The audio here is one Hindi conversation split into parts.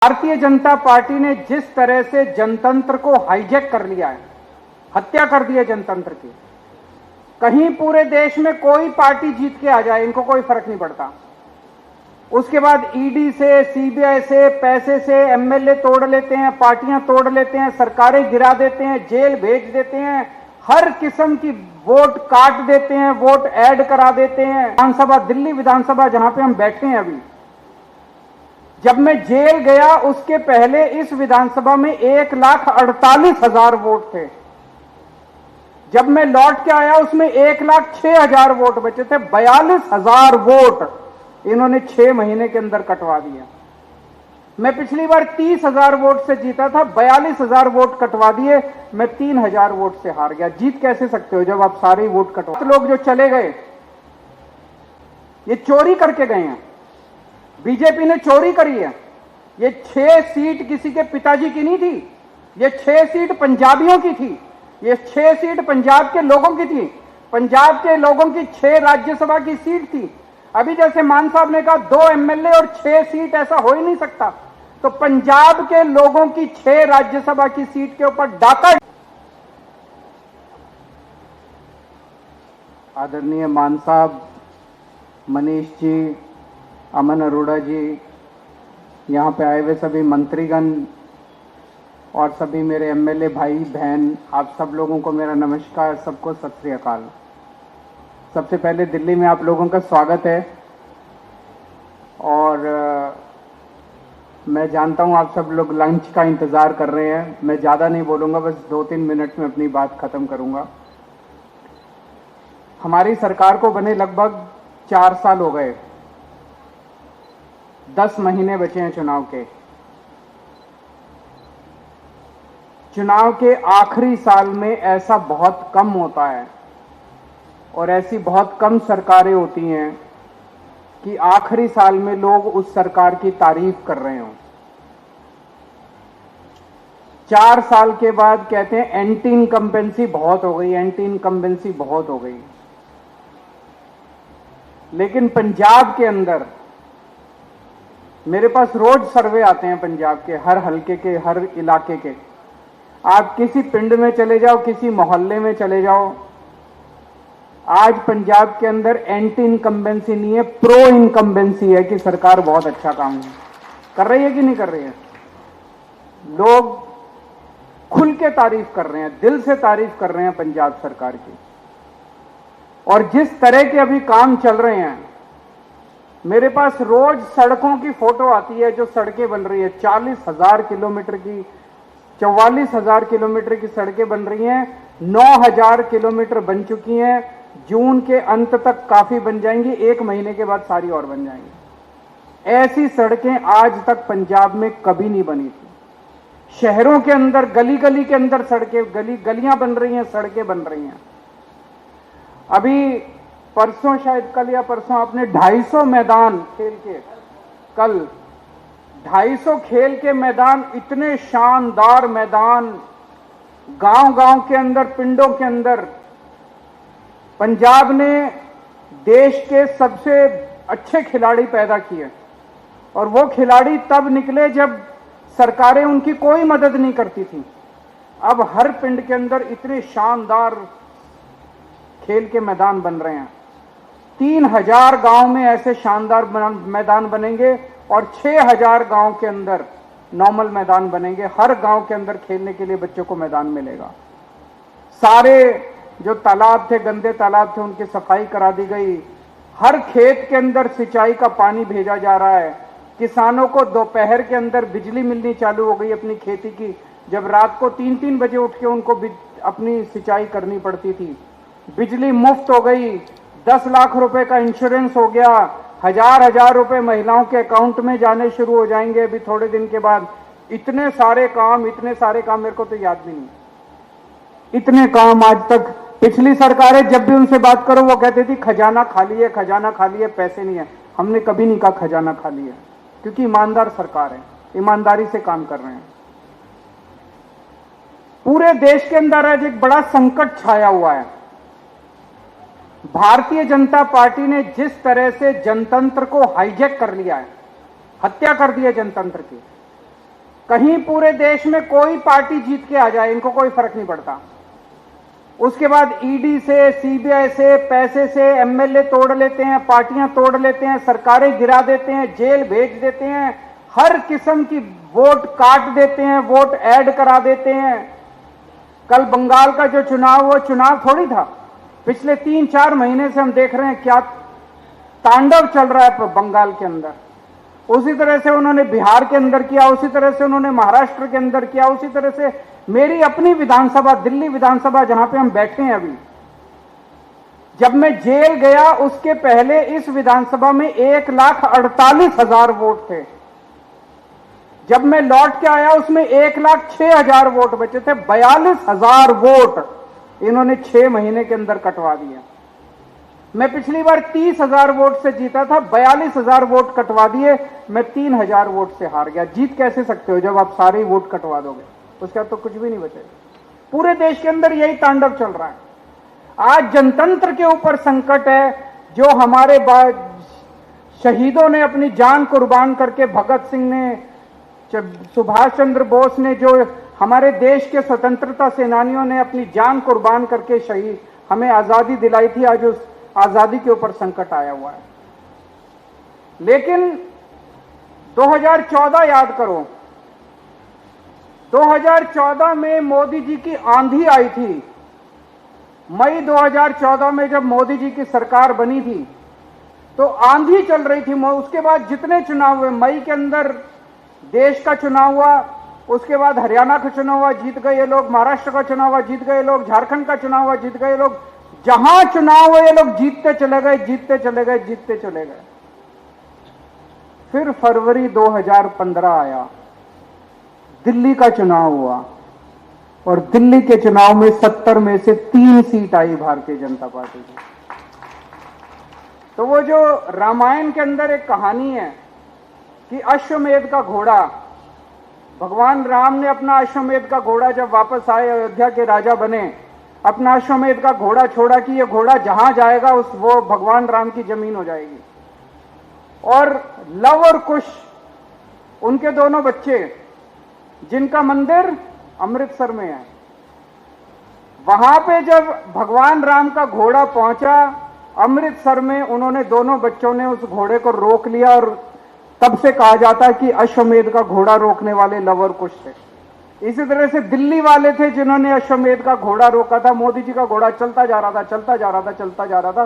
भारतीय जनता पार्टी ने जिस तरह से जनतंत्र को हाईजैक कर लिया है, हत्या कर दी है जनतंत्र की। कहीं पूरे देश में कोई पार्टी जीत के आ जाए, इनको कोई फर्क नहीं पड़ता। उसके बाद ईडी से, सीबीआई से, पैसे से एमएलए तोड़ लेते हैं, पार्टियां तोड़ लेते हैं, सरकारें गिरा देते हैं, जेल भेज देते हैं, हर किस्म की वोट काट देते हैं, वोट ऐड करा देते हैं। विधानसभा, दिल्ली विधानसभा जहां पे हम बैठे हैं अभी, जब मैं जेल गया उसके पहले इस विधानसभा में 1,48,000 वोट थे। जब मैं लौट के आया उसमें 1,06,000 वोट बचे थे। 42,000 वोट इन्होंने 6 महीने के अंदर कटवा दिया। मैं पिछली बार 30,000 वोट से जीता था, 42,000 वोट कटवा दिए, मैं 3,000 वोट से हार गया। जीत कैसे सकते हो जब आप सारे वोट कटवा। लोग जो चले गए ये चोरी करके गए हैं, बीजेपी ने चोरी करी है। ये 6 सीट किसी के पिताजी की नहीं थी, ये 6 सीट पंजाबियों की थी, ये 6 सीट पंजाब के लोगों की थी। पंजाब के लोगों की 6 राज्यसभा की सीट थी। अभी जैसे मान साहब ने कहा 2 एमएलए और 6 सीट, ऐसा हो ही नहीं सकता। तो पंजाब के लोगों की 6 राज्यसभा की सीट के ऊपर डाका। आदरणीय मान साहब, मनीष जी, अमन अरोड़ा जी, यहाँ पे आए हुए सभी मंत्रीगण और सभी मेरे एमएलए भाई बहन, आप सब लोगों को मेरा नमस्कार, सबको सत श्री अकाल। सबसे पहले दिल्ली में आप लोगों का स्वागत है और मैं जानता हूँ आप सब लोग लंच का इंतज़ार कर रहे हैं। मैं ज़्यादा नहीं बोलूँगा, बस 2-3 मिनट में अपनी बात ख़त्म करूँगा। हमारी सरकार को बने लगभग 4 साल हो गए, 10 महीने बचे हैं चुनाव के। चुनाव के आखिरी साल में ऐसा बहुत कम होता है और ऐसी बहुत कम सरकारें होती हैं कि आखिरी साल में लोग उस सरकार की तारीफ कर रहे हों। 4 साल के बाद कहते हैं एंटी इनकम्बेंसी बहुत हो गई, एंटी इनकम्बेंसी बहुत हो गई। लेकिन पंजाब के अंदर मेरे पास रोज सर्वे आते हैं, पंजाब के हर हलके के, हर इलाके के। आप किसी पिंड में चले जाओ, किसी मोहल्ले में चले जाओ, आज पंजाब के अंदर एंटी इनकम्बेंसी नहीं है, प्रो इनकम्बेंसी है कि सरकार बहुत अच्छा काम कर रही है कि नहीं कर रही है। लोग खुल के तारीफ कर रहे हैं, दिल से तारीफ कर रहे हैं पंजाब सरकार की। और जिस तरह के अभी काम चल रहे हैं, मेरे पास रोज सड़कों की फोटो आती है, जो सड़कें बन रही है 40,000 किलोमीटर की, 44,000 किलोमीटर की सड़कें बन रही हैं। 9,000 किलोमीटर बन चुकी हैं, जून के अंत तक काफी बन जाएंगी, 1 महीने के बाद सारी और बन जाएंगी। ऐसी सड़कें आज तक पंजाब में कभी नहीं बनी थी। शहरों के अंदर, गली गली के अंदर सड़कें, गलियां बन रही हैं, सड़कें बन रही हैं। अभी परसों, शायद कल या परसों, आपने 250 मैदान खेल के, कल 250 खेल के मैदान, इतने शानदार मैदान गांव-गांव के अंदर, पिंडों के अंदर। पंजाब ने देश के सबसे अच्छे खिलाड़ी पैदा किए और वो खिलाड़ी तब निकले जब सरकारें उनकी कोई मदद नहीं करती थी। अब हर पिंड के अंदर इतने शानदार खेल के मैदान बन रहे हैं। 3,000 गांव में ऐसे शानदार मैदान बनेंगे और 6,000 गांव के अंदर नॉर्मल मैदान बनेंगे। हर गांव के अंदर खेलने के लिए बच्चों को मैदान मिलेगा। सारे जो तालाब थे, गंदे तालाब थे, उनकी सफाई करा दी गई। हर खेत के अंदर सिंचाई का पानी भेजा जा रहा है। किसानों को दोपहर के अंदर बिजली मिलनी चालू हो गई अपनी खेती की, जब रात को 3-3 बजे उठ के उनको अपनी सिंचाई करनी पड़ती थी। बिजली मुफ्त हो गई। 10 लाख रुपए का इंश्योरेंस हो गया। 1,000 रुपए महिलाओं के अकाउंट में जाने शुरू हो जाएंगे अभी थोड़े दिन के बाद। इतने सारे काम मेरे को तो याद भी नहीं। इतने काम आज तक पिछली सरकारें, जब भी उनसे बात करो वो कहती थी खजाना खाली है, खजाना खाली है, पैसे नहीं है। हमने कभी नहीं कहा खजाना खाली है, क्योंकि ईमानदार सरकार है, ईमानदारी से काम कर रहे हैं। पूरे देश के अंदर आज एक बड़ा संकट छाया हुआ है। भारतीय जनता पार्टी ने जिस तरह से जनतंत्र को हाईजैक कर लिया है, हत्या कर दी है जनतंत्र की। कहीं पूरे देश में कोई पार्टी जीत के आ जाए, इनको कोई फर्क नहीं पड़ता। उसके बाद ईडी से, सीबीआई से, पैसे से एमएलए तोड़ लेते हैं, पार्टियां तोड़ लेते हैं, सरकारें गिरा देते हैं, जेल भेज देते हैं, हर किस्म की वोट काट देते हैं, वोट ऐड करा देते हैं। कल बंगाल का जो चुनाव, वो चुनाव थोड़ी था। पिछले 3-4 महीने से हम देख रहे हैं क्या तांडव चल रहा है बंगाल के अंदर। उसी तरह से उन्होंने बिहार के अंदर किया, उसी तरह से उन्होंने महाराष्ट्र के अंदर किया, उसी तरह से मेरी अपनी विधानसभा, दिल्ली विधानसभा जहां पे हम बैठे हैं अभी, जब मैं जेल गया उसके पहले इस विधानसभा में 1,48,000 वोट थे। जब मैं लौट के आया उसमें 1,06,000 वोट बचे थे। 42,000 वोट इन्होंने 6 महीने के अंदर कटवा दिया। मैं पिछली बार 30,000 वोट से जीता था, 42,000 वोट कटवा दिए, मैं 3,000 वोट से हार गया। जीत कैसे सकते हो जब आप सारे वोट कटवा दोगे? उसका तो कुछ भी नहीं बचेगा। पूरे देश के अंदर यही तांडव चल रहा है। आज जनतंत्र के ऊपर संकट है। जो हमारे शहीदों ने अपनी जान कुर्बान करके, भगत सिंह ने, सुभाष चंद्र बोस ने, जो हमारे देश के स्वतंत्रता सेनानियों ने अपनी जान कुर्बान करके शहीद हमें आजादी दिलाई थी, आज उस आजादी के ऊपर संकट आया हुआ है। लेकिन 2014 याद करो, 2014 में मोदी जी की आंधी आई थी। मई 2014 में जब मोदी जी की सरकार बनी थी तो आंधी चल रही थी। उसके बाद जितने चुनाव हुए, मई के अंदर देश का चुनाव हुआ, उसके बाद हरियाणा का चुनाव हुआ, जीत गए ये लोग, महाराष्ट्र का चुनाव हुआ, जीत गए लोग, झारखंड का चुनाव हुआ, जीत गए लोग। जहां चुनाव हुए ये लोग जीतते चले गए, जीतते चले गए, जीतते चले गए। फिर फरवरी 2015 आया, दिल्ली का चुनाव हुआ और दिल्ली के चुनाव में 70 में से 3 सीट आई भारतीय जनता पार्टी की। तो वो जो रामायण के अंदर एक कहानी है कि अश्वमेध का घोड़ा, भगवान राम ने अपना अश्वमेध का घोड़ा जब वापस आए, अयोध्या के राजा बने, अपना अश्वमेध का घोड़ा छोड़ा कि ये घोड़ा जहां जाएगा वो भगवान राम की जमीन हो जाएगी। और लव और कुश, उनके दोनों बच्चे, जिनका मंदिर अमृतसर में है, वहां पे जब भगवान राम का घोड़ा पहुंचा अमृतसर में, उन्होंने दोनों बच्चों ने उस घोड़े को रोक लिया और तब से कहा जाता है कि अश्वमेध का घोड़ा रोकने वाले लव और कुश थे। इसी तरह से दिल्ली वाले थे जिन्होंने अश्वमेध का घोड़ा रोका था। मोदी जी का घोड़ा चलता जा रहा था, चलता जा रहा था, चलता जा रहा था।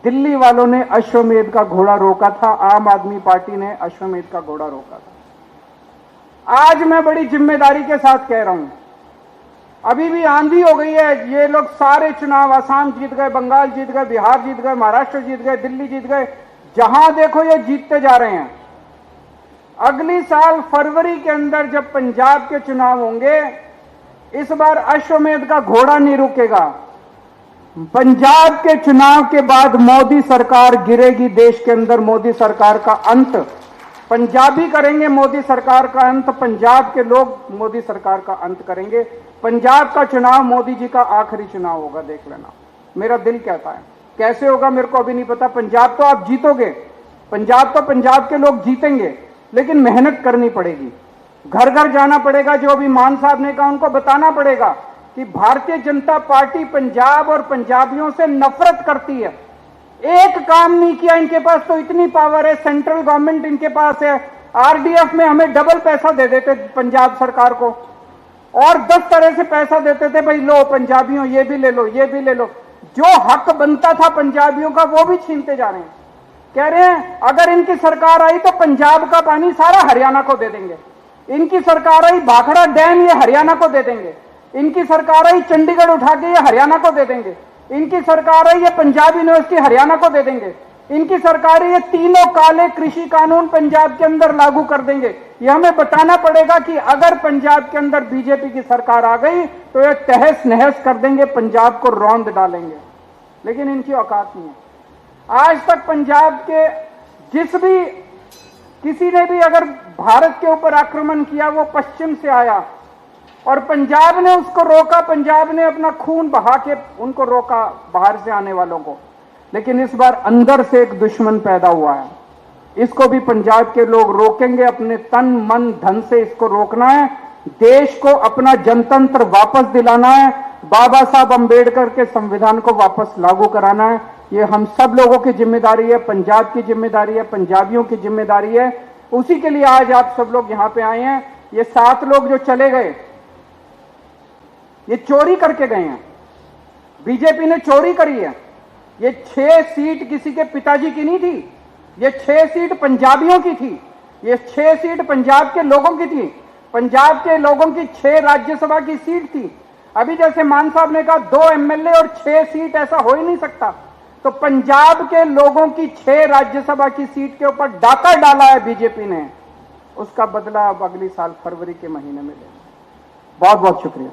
दिल्ली वालों ने अश्वमेध का घोड़ा रोका था, आम आदमी पार्टी ने अश्वमेध का घोड़ा रोका था। आज मैं बड़ी जिम्मेदारी के साथ कह रहा हूं, अभी भी आंधी हो गई है। ये लोग सारे चुनाव, असम जीत गए, बंगाल जीत गए, बिहार जीत गए, महाराष्ट्र जीत गए, दिल्ली जीत गए, जहां देखो ये जीतते जा रहे हैं। अगली साल फरवरी के अंदर जब पंजाब के चुनाव होंगे, इस बार अश्वमेध का घोड़ा नहीं रुकेगा। पंजाब के चुनाव के बाद मोदी सरकार गिरेगी देश के अंदर। मोदी सरकार का अंत पंजाबी करेंगे, मोदी सरकार का अंत पंजाब के लोग मोदी सरकार का अंत करेंगे। पंजाब का चुनाव मोदी जी का आखिरी चुनाव होगा, देख लेना। मेरा दिल कहता है, कैसे होगा मेरे को अभी नहीं पता। पंजाब तो आप जीतोगे, पंजाब तो पंजाब के लोग जीतेंगे, लेकिन मेहनत करनी पड़ेगी, घर घर जाना पड़ेगा। जो अभी मान साहब ने कहा, उनको बताना पड़ेगा कि भारतीय जनता पार्टी पंजाब और पंजाबियों से नफरत करती है। एक काम नहीं किया इनके पास, तो इतनी पावर है, सेंट्रल गवर्नमेंट इनके पास है। आरडीएफ में हमें डबल पैसा दे देते पंजाब सरकार को, और 10 तरह से पैसा देते थे, भाई लो पंजाबियों ये भी ले लो, ये भी ले लो। जो हक बनता था पंजाबियों का वो भी छीनते जा रहे हैं। कह रहे हैं अगर इनकी सरकार आई तो पंजाब का पानी सारा हरियाणा को दे देंगे। इनकी सरकार आई, भाखड़ा डैम ये हरियाणा को दे देंगे। इनकी सरकार आई, चंडीगढ़ उठा के ये हरियाणा को दे देंगे। इनकी सरकार आई, ये पंजाब यूनिवर्सिटी हरियाणा को दे देंगे। इनकी सरकार ये तीनों काले कृषि कानून पंजाब के अंदर लागू कर देंगे। ये हमें बताना पड़ेगा कि अगर पंजाब के अंदर बीजेपी की सरकार आ गई तो ये तहस नहस कर देंगे, पंजाब को रौंद डालेंगे। लेकिन इनकी औकात नहीं है। आज तक पंजाब के किसी ने भी अगर भारत के ऊपर आक्रमण किया, वो पश्चिम से आया और पंजाब ने उसको रोका। पंजाब ने अपना खून बहा के उनको रोका, बाहर से आने वालों को। लेकिन इस बार अंदर से एक दुश्मन पैदा हुआ है। इसको भी पंजाब के लोग रोकेंगे, अपने तन मन धन से इसको रोकना है। देश को अपना जनतंत्र वापस दिलाना है, बाबा साहब अंबेडकर के संविधान को वापस लागू कराना है। ये हम सब लोगों की जिम्मेदारी है, पंजाब की जिम्मेदारी है, पंजाबियों की जिम्मेदारी है। उसी के लिए आज आप सब लोग यहां पे आए हैं। ये 7 लोग जो चले गए, ये चोरी करके गए हैं, बीजेपी ने चोरी करी है। ये 6 सीट किसी के पिताजी की नहीं थी, ये 6 सीट पंजाबियों की थी, ये 6 सीट पंजाब के लोगों की थी। पंजाब के लोगों की 6 राज्यसभा की सीट थी। अभी जैसे मान साहब ने कहा 2 एमएलए और 6 सीट, ऐसा हो ही नहीं सकता। तो पंजाब के लोगों की 6 राज्यसभा की सीट के ऊपर डाका डाला है बीजेपी ने, उसका बदला अब अगली साल फरवरी के महीने में लेना। बहुत बहुत शुक्रिया।